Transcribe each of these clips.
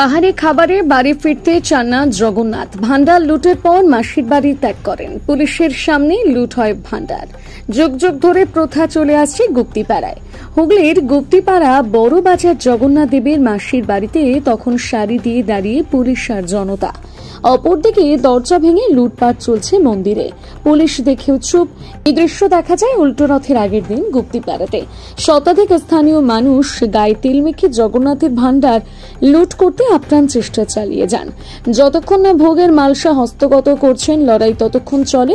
বাহারি খাবারে বাড়ি ফিরতে চান না জগন্নাথ। ভান্ডার লুটের পর মাসির বাড়ি ত্যাগ করেন। পুলিশের সামনে লুট হয় ভান্ডার। যুগ যুগ ধরে প্রথা চলে আসছে গুপ্তিপাড়ায়। হুগলির গুপ্তিপাড়া বড় বাজার জগন্নাথ দেবের মাসির বাড়িতে তখন সারি দিয়ে দাঁড়িয়ে পুলিশ আর জনতা। অপরদিকে দরজা ভেঙে লুটপাট চলছে মন্দিরে। পুলিশ দেখেও চুপ। এই দৃশ্য দেখা যায় উল্টো রথের আগের দিন গুপ্তিপাড়াতে। শতাধিক স্থানীয় মানুষ গায়ে তেল মেখে জগন্নাথের ভান্ডার লুট করতে আপ্রাণ চেষ্টা চালিয়ে যান। যতক্ষণ না ভোগের মালসা হস্তগত করছেন লড়াই ততক্ষণ চলে।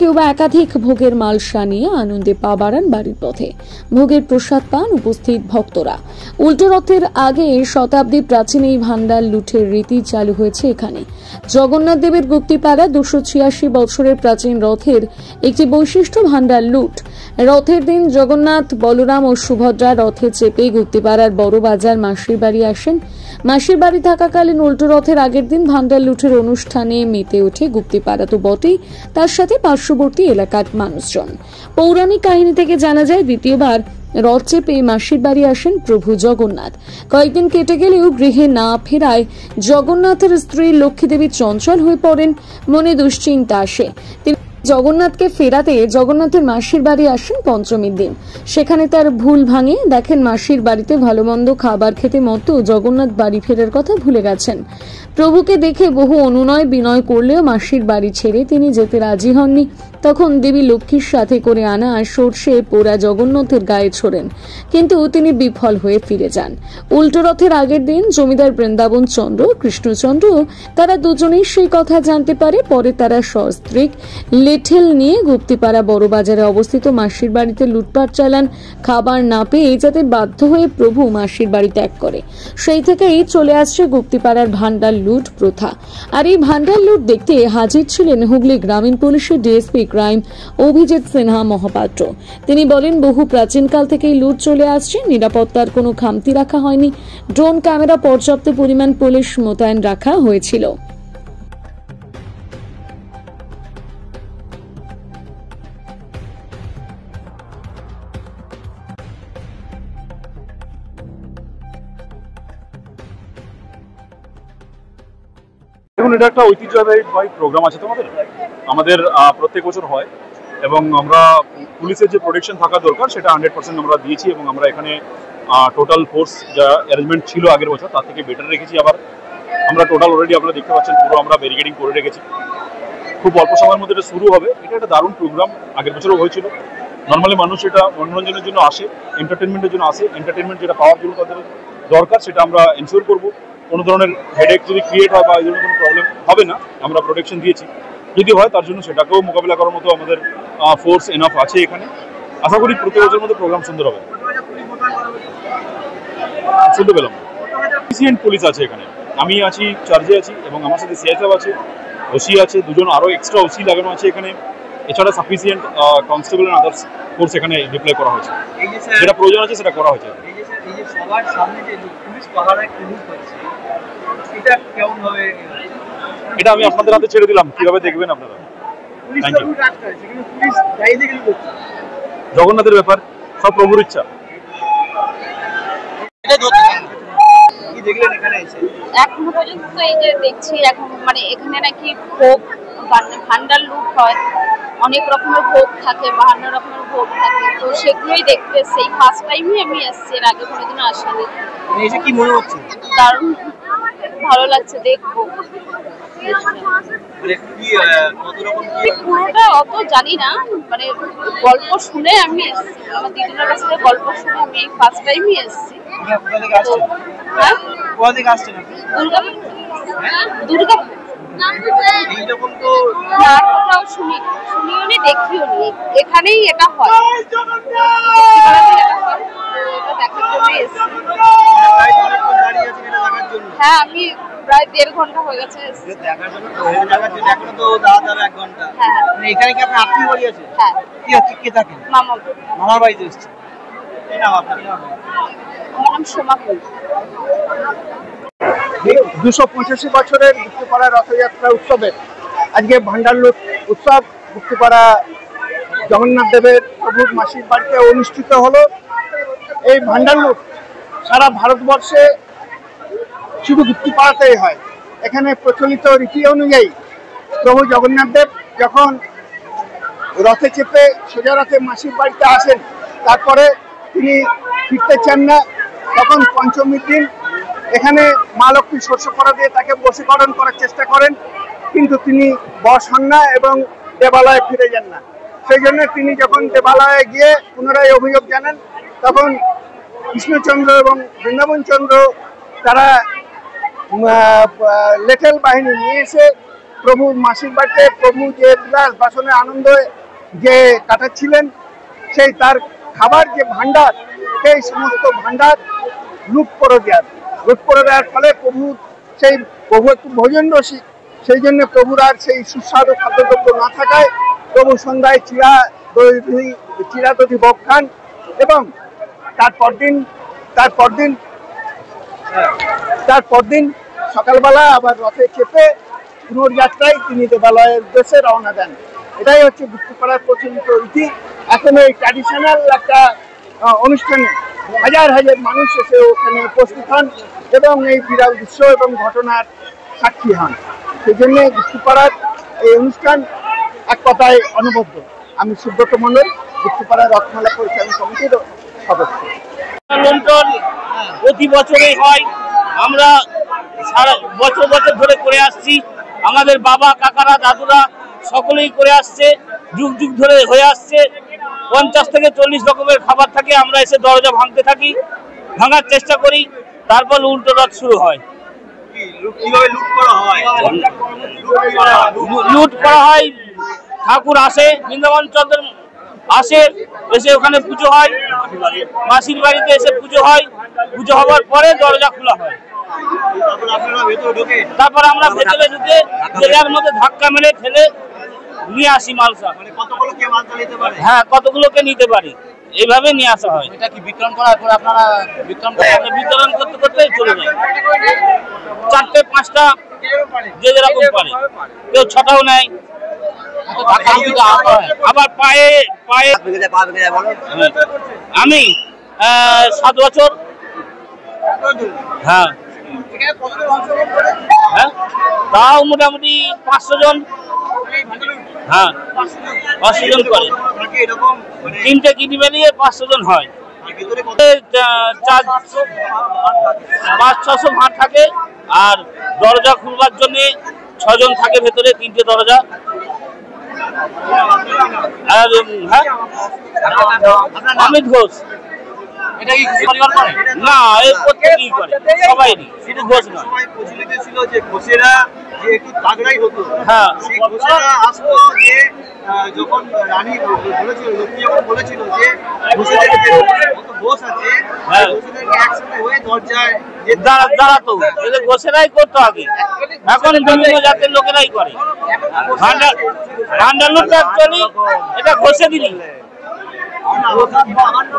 কেউ বা একাধিক ভোগের মালসা নিয়ে আনন্দে পা বাড়ান বাড়ির পথে। ভোগের প্রসাদ পান উপস্থিত ভক্তরা। উল্টো রথের আগে শতাব্দী প্রাচীন এই ভান্ডার লুটের রীতি চালু হয়েছে এখানে। জগন্নাথ দেবের গুপ্তিপাড়া 286 বছরের প্রাচীন রথের একটি বৈশিষ্ট্য ভান্ডার লুট। রথের দিন জগন্নাথ, বলরাম ও সুভদ্রা রথে চেপে গুপ্তিপাড়ার বড় বাজার মাসির বাড়ি আসেন। মাসির বাড়ি থাকাকালীন উল্টো রথের আগের দিন ভান্ডার লুটের অনুষ্ঠানে মেতে ওঠে গুপ্তিপাড়া তো বটেই, তার সাথে পার্শ্ববর্তী এলাকার মানুষজন। পৌরাণিক কাহিনী থেকে জানা যায় দ্বিতীয়বার রথ চেপে মাসির বাড়ি আসেন প্রভু জগন্নাথ। কয়েকদিন কেটে গেলেও গৃহে না ফেরায় জগন্নাথের স্ত্রী লক্ষ্মী দেবী চঞ্চল হয়ে পড়েন। মনে দুশ্চিন্তা আসে। তিনি জগন্নাথকে ফেরাতে জগন্নাথের মাসির বাড়ি আসেন পঞ্চমীর দিন। সেখানে তার ভুল ভাঙে। দেখেন মাসির বাড়িতে ভালো মন্দ খাবার খেতে মতো জগন্নাথ বাড়ি ফেরার কথা ভুলে গেছেন। প্রভুকে দেখে বহু অনুনয় বিনয় করলেও মাসির বাড়ি ছেড়ে তিনি যেতে রাজি হননি। তখন দেবী লক্ষ্মীর সাথে করে আনা সর্ষে পোড়া জগন্নাথের গায়ে ছোড়েন, কিন্তু তিনি বিফল হয়ে ফিরে যান। উল্টো রথের আগের দিন জমিদার বৃন্দাবন চন্দ্র, কৃষ্ণচন্দ্র তারা দুজনেই সেই কথা জানতে পারে। পরে তারা সস্ত্রীক লেঠেল নিয়ে গুপ্তিপাড়া বড় বাজারে অবস্থিত মাসির বাড়িতে লুটপাট চালান। খাবার না পেয়ে যাতে বাধ্য হয়ে প্রভু মাসির বাড়ি ত্যাগ করে। সেই থেকেই চলে আসছে গুপ্তিপাড়ার ভান্ডার লুট প্রথা। আর এই ভান্ডার লুট দেখতে হাজির ছিলেন হুগলি গ্রামীণ পুলিশের ডিএসপি ক্রাইম অভিজিৎ সিনহা মহাপাত্র। তিনি বলেন, বহু প্রাচীনকাল থেকেই লুট চলে আসছে। নিরাপত্তার কোনো খামতি রাখা হয়নি। ড্রোন ক্যামেরা, পর্যাপ্ত পরিমাণ পুলিশ মোতায়েন রাখা হয়েছিল। দেখুন, এটা একটা ঐতিহ্যবাহী প্রোগ্রাম আছে তোমাদের, আমাদের প্রত্যেক বছর হয় এবং আমরা পুলিশের যে প্রোটেকশন থাকা দরকার সেটা 100% আমরা দিয়েছি এবং আমরা এখানে টোটাল ফোর্স যা অ্যারেঞ্জমেন্ট ছিল আগের বছর তার থেকে বেটার রেখেছি। আবার আমরা টোটাল অলরেডি আপনারা দেখতে পাচ্ছেন পুরো আমরা ব্যারিকেডিং করে রেখেছি। খুব অল্প সময়ের মধ্যে এটা শুরু হবে। এটা একটা দারুণ প্রোগ্রাম, আগের বছরও হয়েছিল। নর্মালি মানুষ এটা মনোরঞ্জনের জন্য আসে, এন্টারটেনমেন্টের জন্য আসে। এন্টারটেনমেন্ট যেটা পাওয়ার জন্য তাদের দরকার সেটা আমরা এনশিওর করবো। কোনো ধরনের হেডেক যদি ক্রিয়েট হয় বা এই ধরনের কোনো প্রবলেম হবে না, আমরা প্রোটেকশন দিয়েছি। যদি হয় তার জন্য সেটাকেও মোকাবিলা করার মতো আমাদের ফোর্স এনাফ আছে এখানে। আশা করি প্রতি বছরের মধ্যে প্রোগ্রাম সুন্দর হবে। শুনতে পেলাম সাফিসিয়েন্ট পুলিশ আছে এখানে। আমি আছি, চার্জে আছি এবং আমার সাথে সিআইএসএফ আছে, ওসি আছে, দুজন আরও এক্সট্রা ওসি লাগানো আছে এখানে। এছাড়া sufficient constable and others force এখানে ডিপ্লয় করা হয়েছে। যেটা প্রয়োজন আছে সেটা করা হয়েছে। সবার সামনে যে পুলিশ পাহারায় পুলিশ হচ্ছে, এটা কেমন হবে? এটা আমি আপনাদের হাতে ছেড়ে দিলাম, কিভাবে দেখবেন আপনারা। জগন্নাথের ব্যাপার, সব প্রভুর ইচ্ছা। এখনো পর্যন্ত এই যে দেখছি এখন মানে এখানে নাকি ভোগ ভান্ডার লুট হয়, অনেক রকমের ভোগ থাকে, 52 রকমের ভোগ থাকে। তো সেগুলোই দেখতে সেই ফার্স্ট টাইমই আমি এসেছি, এর আগে কোনোদিনও আসিনি। কি মনে হচ্ছে? দারুণ ভালো লাগছে, দেখবো। পুরোটা অত জানি না, মানে গল্প শুনে আমি এসেছি, আমার দিদির কাছ থেকে গল্প শুনে আমি ফার্স্ট টাইমই এসেছি। দুর্গাপুর শুনিও নি, দেখিও নি, এখানেই এটা হয়, দেখার জন্য এসেছি। হ্যাঁ, আমি প্রায় 1.5 ঘন্টা হয়ে গেছে। মামার বাড়িতে এসেছি। আমার নাম সোমা ফুল। 285 বছরের গুপ্তিপাড়া রথযাত্রা উৎসবের আজকে ভান্ডার লুট উৎসব গুপ্তিপাড়া জগন্নাথ দেবের প্রভু মাসির বাড়িতে অনুষ্ঠিত হলো। এই ভান্ডার লুট সারা ভারতবর্ষে শুধু গুপ্তিপাড়াতেই হয়। এখানে প্রচলিত রীতি অনুযায়ী প্রভু জগন্নাথ দেব যখন রথে চেপে সোজা রথে মাসির বাড়িতে আসেন, তারপরে তিনি ফিরতে চান না, তখন পঞ্চমীর দিন এখানে মা লক্ষ্মী শস্য করা দিয়ে তাকে বশীকরণ করার চেষ্টা করেন, কিন্তু তিনি বশ হন না এবং দেবালয়ে ফিরে যান না। সেই জন্য তিনি যখন দেবালয়ে গিয়ে পুনরায় অভিযোগ জানান, তখন কৃষ্ণচন্দ্র এবং বৃন্দাবন চন্দ্র তারা লেটেল বাহিনী নিয়ে এসে প্রভুর মাসির বাড়িতে প্রভু যে বিলাস বাসনে আনন্দ যে কাটাচ্ছিলেন, সেই তার খাবার যে ভাণ্ডার, সেই সমস্ত ভাণ্ডার লুট করে দেওয়ার ফলে প্রভু একটু ভোজন রসিক, সেই জন্য প্রভুর আর সেই সুস্বাদু খাদ্যদ্রব্য না থাকায় প্রভু সন্ধ্যায় চিরা দধি ভোগ খান এবং তারপর দিন সকালবেলা আবার রথে চেপে পুনর্যাত্রায় তিনি দেবালয়ের উদ্দেশ্যে রওনা দেন। এটাই হচ্ছে গুপ্তিপাড়ার প্রচলিত রীতি। এখন এই ট্র্যাডিশনাল একটা অনুষ্ঠানে হাজার হাজার মানুষ এসে ওখানে উপস্থিত হন এবং এই বিরাট দৃশ্য এবং ঘটনার সাক্ষী হন। সেই জন্য গুপ্তিপাড়ার এই অনুষ্ঠান এক কথায় অনবদ্য। আমি সুব্রত মণ্ডল, গুপ্তিপাড়া রথমেলা পরিচালনা কমিটির সদস্য। লুণ্ঠন প্রতি বছরেই হয়, আমরা সারা বছর ধরে করে আসছি। আমাদের বাবা কাকারা দাদুরা সকলেই করে আসছে, যুগ যুগ ধরে হয়ে আসছে। 50 থেকে 40 রকমের খাবার থাকে, আমরা এসে দরজা ভাঙতে থাকি, ভাঙার চেষ্টা করি, তারপর উল্টো রথ শুরু হয়। লুট করা হয়, ঠাকুর আসে, বৃন্দাবন চন্দ্র আসে, এসে ওখানে পুজো হয়, মাসির বাড়িতে এসে পুজো হয়, পুজো হওয়ার পরে দরজা খোলা হয়। তারপর আমরা ভেতরে ঢুকে জায়গার মধ্যে ধাক্কা মেরে ঠেলে নিয়ে আসি মালসা। হ্যাঁ, কতগুলোকে নিতে পারি, এইভাবে নিয়ে আসা হয়। এটা কি বিতরণ করার পর আপনারা বিতরণ করতে করতে চলে যায়। 4টে 5টা যে যেরকম পারে, কেউ 6টাও নেয়। আবার পায়ে আমি 7 বছর। হ্যাঁ, তাও মোটামুটি 500 জন। হ্যাঁ, 500 জন করে। 3টে কিটি বেরিয়ে 500 জন হয়। 500-600 ভাঁড় থাকে, আর দরজা খুলবার জন্য 6 জন থাকে ভেতরে, 3টে দরজা। আর হ্যাঁ, অমিত ঘোষ। এটা কি পরিবার করে? না, এই প্রত্যেকই করে, সবাইরই, শুধু ঘোষ নয়। প্রচলিত ছিল যে ঘোষেরা যে একটু তাগড়াই হতো। হ্যাঁ, সেই ঘোষেরা আসতো যে যখন রানী বলেছিল, লক্ষ্মী যখন বলেছিল যে ঘোষেদের যে ঘোষ আছে, ঘোষেদেরকে একসাথে হয়ে দরজায় দাঁড়াতো। এদের ঘোষেরাই করতো আগে, এখন বিভিন্ন জাতের লোকেরাই করে। ভান্ডার লুট অ্যাকচুয়ালি এটা ঘোষে দিলি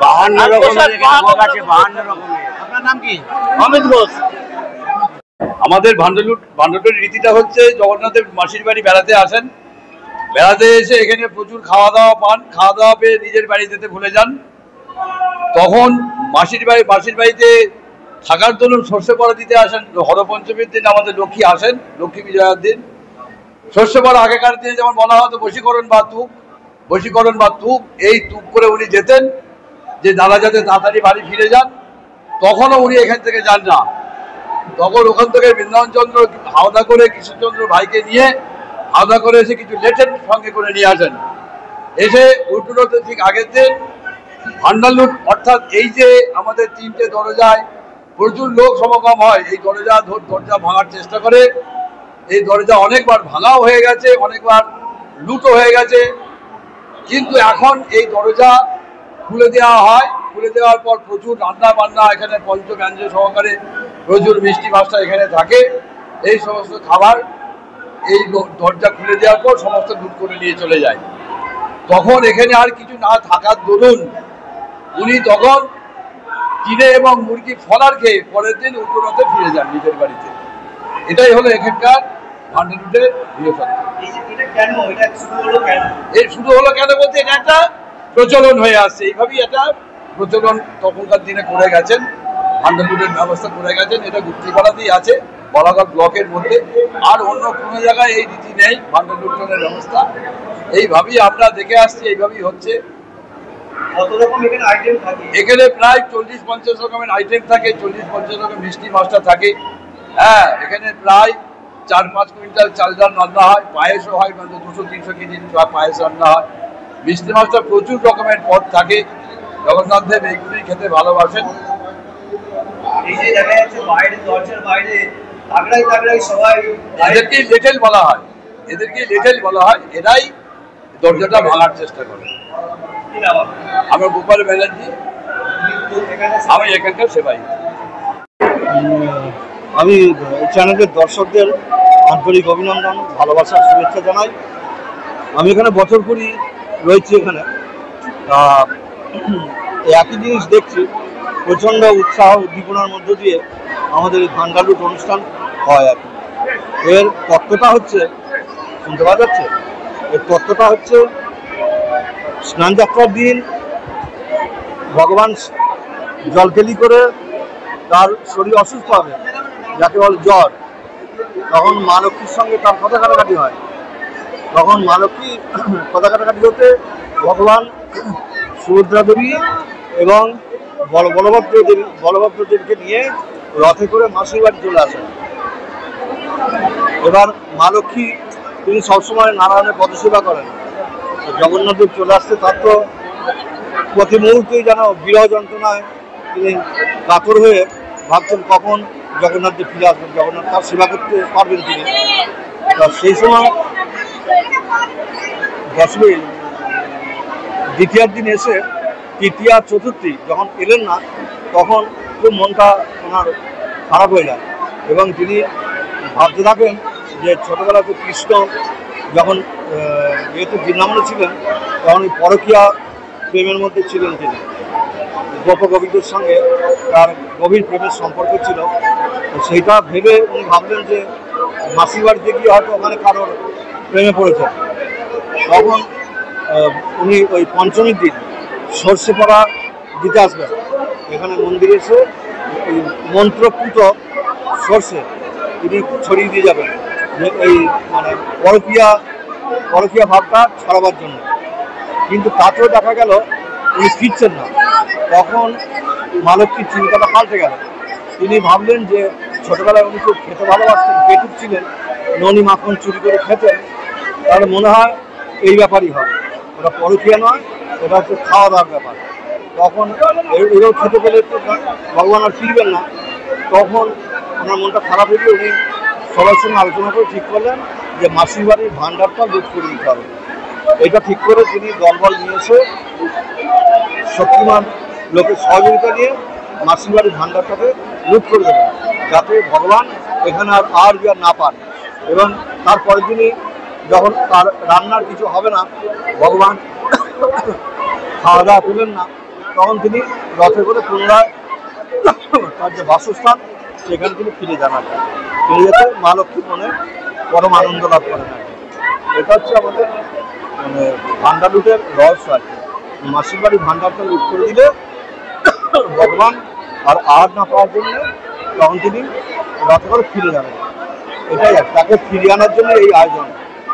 52 রকমের। আপনার নাম কি? অমিত ঘোষ। আমাদের ভান্ডারলুটের রীতিটা হচ্ছে, জগন্নাথের মাসির বাড়ি বেড়াতে আসেন, বেড়াতে এসে এখানে প্রচুর খাওয়া দাওয়া পান, খাওয়া দাওয়া পেয়ে নিজের বাড়ি যেতে ভুলে যান। তখন মাসির বাড়িতে থাকার জন্য শস্য পড়া দিতে আসেন। হরপঞ্চমীর দিন আমাদের লক্ষ্মী আসেন, লক্ষ্মী বিজয়ার দিন। শস্য পড়া আগেকার দিনে যেমন বলা হতো বশীকরণ বা তুক, এই তুক করে উনি যেতেন যে দাদা যাতে তাড়াতাড়ি বাড়ি ফিরে যান। তখনও উনি এখান থেকে যান না, তখন ওখান থেকে বৃন্দাবন চন্দ্র হাওদা করে কৃষ্ণচন্দ্র ভাইকে নিয়ে হাওদা করে এসে কিছু লেটেন সঙ্গে করে নিয়ে আসেন। এসে উল্টোতে ঠিক আগের দিন ভান্ডার লুট, অর্থাৎ এই যে আমাদের 3টে দরজায় প্রচুর লোক সমাগম হয়, এই দরজা ভাঙার চেষ্টা করে। এই দরজা অনেকবার ভাঙাও হয়ে গেছে, অনেকবার লুটও হয়ে গেছে, কিন্তু এখন এই দরজা খুলে দেওয়া হয়। খুলে দেওয়ার পর প্রচুর রান্না বান্না, এখানে পঞ্চব্যঞ্জন সহকারে প্রচুর মিষ্টি ভাষা এখানে থাকে। এই সমস্ত খাবার এই দরজা খুলে দেওয়ার পর সমস্ত লুট করে নিয়ে চলে যায়। তখন এখানে আর কিছু না থাকার দরুন উনি তখন চিড়ে এবং মুরগি ফলার খেয়ে পরের দিন উত্তরতে ফিরে যান নিজের বাড়িতে। এটাই হলো এখানকার ভান্ডারলুটের বৃহস্পতি। এর শুরু হলো কেন বলতে, এটা একটা প্রচলন হয়ে আসছে, এইভাবেই এটা প্রচলন তখনকার দিনে করে গেছেন। ভান্ডার লুটের ব্যবস্থা করে গেছেন। এটা গুপ্তিপাড়াতেই আছে, বলাঘাট ব্লকের মধ্যে। আর অন্য কোনো জায়গায় এই রীতি নেই ভান্ডার লুটনের ব্যবস্থা। এইভাবেই আমরা দেখে আসছি, এইভাবেই হচ্ছে। কত রকম এখানে আইটেম থাকে? এখানে প্রায় 40-50 রকমের আইটেম থাকে, 40-50 রকম মিষ্টি মাছটা থাকে। হ্যাঁ, এখানে প্রায় 4-5 কুইন্টাল চাল ডাল রান্না হয়, পায়েসও হয়, 200-300 কেজি পায়েস রান্না হয়। মিষ্টি মাছটা প্রচুর রকমের পদ থাকে। জগন্নাথ দেব এইগুলি খেতে ভালোবাসেন। এই যে দেখা যাচ্ছে বাইরে, দরজার বাইরে তাগড়াই সবাই, এদেরকেই লেটেল বলা হয়, এদেরকেই লেটেল বলা হয়। এরাই দরজাটা ভাঙার চেষ্টা করে। আমার গোপাল ব্যানার্জি, আমি এখানকার সেবাই। আমি চ্যানেলের দর্শকদের আন্তরিক অভিনন্দন, ভালোবাসার শুভেচ্ছা জানাই। আমি এখানে বছর করি রয়েছি এখানে। একই জিনিস দেখছি, প্রচণ্ড উৎসাহ উদ্দীপনার মধ্য দিয়ে আমাদের এই ভান্ডার লুট অনুষ্ঠান হয় আর কি। এর তত্ত্বটা হচ্ছে, শুনতে পাওয়া যাচ্ছে, এর তত্ত্বটা হচ্ছে স্নানযাত্রার দিন ভগবান জলকেলি করে তার শরীর অসুস্থ হবে, যাকে বলে জ্বর। তখন মা লক্ষ্মীর সঙ্গে তার কথা কাটাকাটি হয়। তখন মা লক্ষ্মী কথা কাটাকাটি হতে ভগবান সুভদ্রা দেবী এবং বলভদ্র দেবীকে নিয়ে রথে করে মাসির বাড়ি চলে আসেন। এবার মা লক্ষ্মী তিনি সবসময় নারায়ণের পদসেবা করেন। জগন্নাথ দেব চলে আসতে তার তো প্রতি মুহূর্তেই যেন বিরহ যন্ত্রণায় তিনি কাতর হয়ে ভাবছেন কখন জগন্নাথ দেব ফিরে আসবেন, জগন্নাথ তার সেবা করতে পারবেন তিনি। সেই সময় দশমী দ্বিতীয়ার দিন এসে তৃতীয়া চতুর্থী যখন এলেন না, তখন খুব মনটা ওনার খারাপ হয়ে যায় এবং তিনি ভাবতে থাকেন যে ছোটোবেলাতে কৃষ্ণ যখন যেহেতু বৃন্দাবনে ছিলেন, তখন ওই পরকীয়া প্রেমের মধ্যে ছিলেন তিনি। গোপগোপীদের সঙ্গে তার গভীর প্রেমের সম্পর্ক ছিল। সেইটা ভেবে উনি ভাবলেন যে মাসির বাড়িতে গিয়ে হয়তো ওখানে কারোর প্রেমে পড়েছেন। তখন উনি ওই পঞ্চমীর দিন সর্ষে পড়া দিতে আসবেন। এখানে মন্দিরে এসে ওই মন্ত্রপুত সর্ষে তিনি ছড়িয়ে দিয়ে যাবেন, যে এই মানে পরকীয়া ভাবটা ছড়াবার জন্য। কিন্তু তাতেও দেখা গেল উনি ফিরছেন না। তখন মা লক্ষ্মীর চিন্তাটা পাল্টে গেল। তিনি ভাবলেন যে ছোটবেলায় উনি খুব খেতে ভালোবাসতেন, পেটুক ছিলেন, ননি মাখন চুরি করে খেতেন, তাহলে মনে হয় এই ব্যাপারই হবে, ওটা পরকীয়া নয়, এটা হচ্ছে খাওয়া দাওয়ার ব্যাপার। তখন এগুলো খেতে পেলে তো ভগবান আর ফিরবেন না। তখন ওনার মনটা খারাপ হয়ে উনি সবার সঙ্গে আলোচনা করে ঠিক করলেন যে মাসির বাড়ির ভান্ডারটা লুট করে দিতে হবে। এটা ঠিক করে তিনি দলবল নিয়ে এসে শক্তিমান লোকের সহযোগিতা নিয়ে মাসির বাড়ির ভান্ডারটাকে লুট করে দেবেন, যাতে ভগবান এখানে আর না পান। এবং তারপরের দিনই যখন তার রান্নার কিছু হবে না, ভগবান খাওয়া দাওয়া পেলেন না, তখন তিনি রথে করে পুনরায় তার যে বাসস্থান সেখানে তিনি ফিরে যান। ফিরে যেতে মা লক্ষ্মীর মনে পরম আনন্দ লাভ করেন। এটা হচ্ছে আমাদের মানে ভান্ডার লুটের রহস্য আর কি। মাসির বাড়ির ভান্ডারটা লুট করে দিলে ভগবান আর না পাওয়ার জন্য তখন তিনি রথে করে ফিরে যাবেন। এটাই তাকে ফিরিয়ে আনার জন্য এই আয়োজন।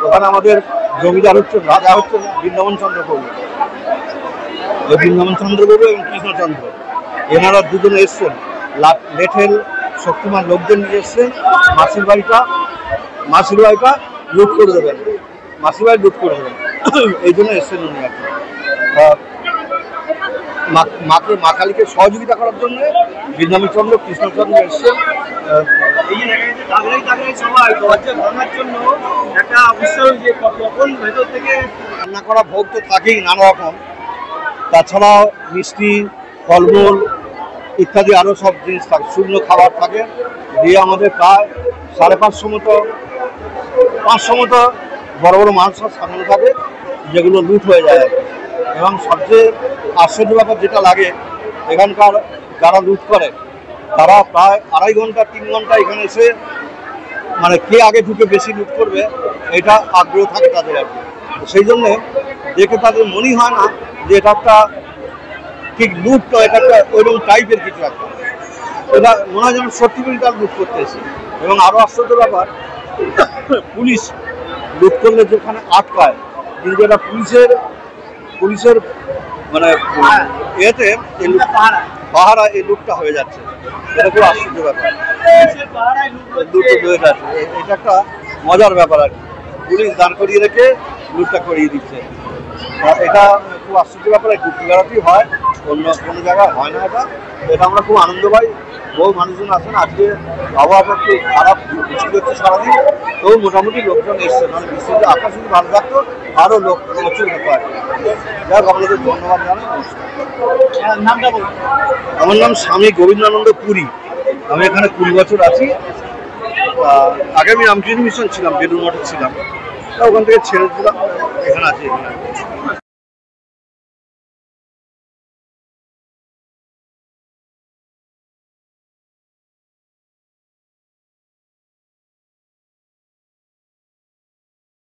ওখানে আমাদের জমিদার হচ্ছেন, রাজা হচ্ছেন বৃন্দাবন চন্দ্র প্রভু। এই বৃন্দাবন চন্দ্র প্রভু এবং কৃষ্ণচন্দ্র, এনারা দুজনে এসছেন, লেঠেল শক্তিমান লোকদের নিয়ে এসছেন মাসির বাড়িটা লুট করে দেবেন, মাসির বাড়ি লুট করে দেবেন, এই জন্য এসছেন উনি আর কি। মা কালীকে সহযোগিতা করার জন্য বৃন্দাবন চন্দ্র কৃষ্ণচন্দ্র এসছেন। এই যে দেখা যাচ্ছে তাগড়াই সবাই দরজা ভাঙার জন্য একটা উৎসাহ, যে কখন ভেতর থেকে রান্না করা ভোগ তো থাকেই নানা রকম, তাছাড়া মিষ্টি, ফলমূল ইত্যাদি আরও সব জিনিস থাকে, শুকনো খাবার থাকে। দিয়ে আমাদের প্রায় 550 মতো 500 মতো বড় বড় মাছ সব সাজানো থাকে, যেগুলো লুট হয়ে যায়। এবং সবচেয়ে আশ্চর্য ব্যাপার যেটা লাগে, এখানকার যারা লুট করে তারা প্রায় 2.5 ঘন্টা 3 ঘন্টা এখানে এসে মানে কে আগে ঢুকে বেশি লুট করবে এটা আগ্রহ থাকে তাদের আর কি। সেই জন্যে দেখে তাদের মনেই হয় না যে এটা একটা ঠিক লুট নয়, এটা একটা ওইরকম টাইপের কিছু একটা। এটা মনে হয় যেন সত্যি করে তার লুট করতে এসে। এবং আরও আশ্চর্য ব্যাপার, পুলিশ লুট করলে যেখানে আটকায়, কিন্তু এটা পুলিশের মানে এতে পাহারা এই লুটটা হয়ে যাচ্ছে। এটা খুব আশ্চর্য ব্যাপার, লুটটা হয়ে যাচ্ছে। এটা একটা মজার ব্যাপার আর কি, পুলিশ দাঁড় করিয়ে রেখে লুটটা করিয়ে দিচ্ছে। এটা খুব আশ্চর্য ব্যাপার, গুপ্তি বেড়াতেই হয়, অন্য কোনো জায়গায় হয় না। এটা আমরা খুব আনন্দ পাই। বহু মানুষজন আসেন, আজকে আবহাওয়াটা একটু খারাপ, বৃষ্টি হচ্ছে সারাদিন, তবু মোটামুটি লোকজন এসছে। মানে বৃষ্টিতে আকাশ যদি ভালো থাকতো আরও লোক প্রচুর হতে পারে। যাক, আপনাদের ধন্যবাদ জানাই। আমার নাম স্বামী গোবিন্দানন্দ পুরী। আমি এখানে 20 বছর আছি। আগে আমি রামকৃষ্ণ মিশন ছিলাম, বেলুর মঠে ছিলাম, ওখান থেকে ছেড়ে দিলাম, এখানে আছি।